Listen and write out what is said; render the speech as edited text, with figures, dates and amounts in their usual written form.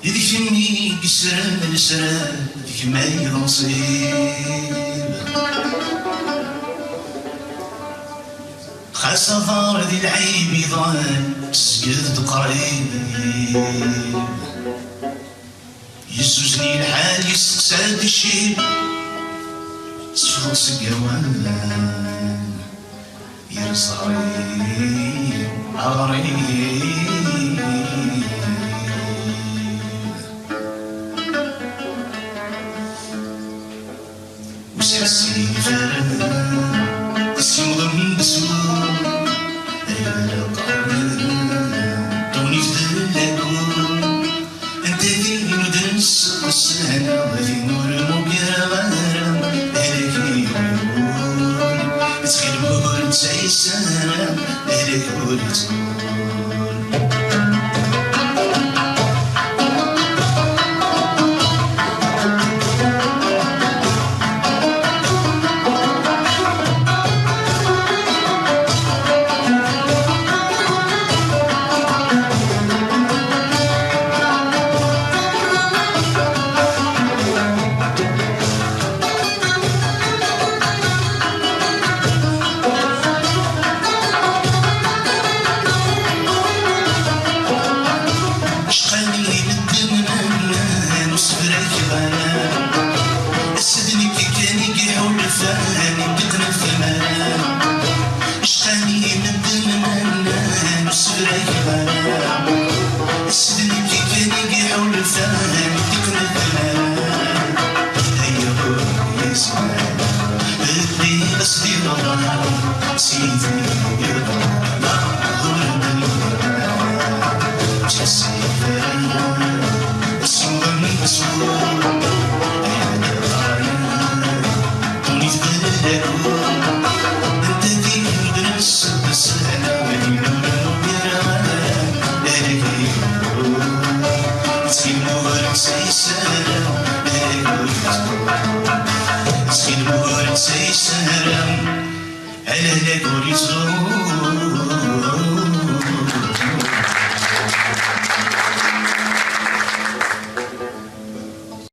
يذكرني قسران لسران ذيك ما ينصيب خاصة ظهر ذي العيب يضان سجد قريب يزوزني الحال يسقساد الشيب صفر سقوان يرصعي عغريب وسحسي فرد السيوضم بسوق أيها القرن دوني فدلكو انت ذي ندنس السنة وذي نور مقرغرم أهلك يقول تخيل بقول تسيسان أهلك يقول Say salam, hele hele gorizo.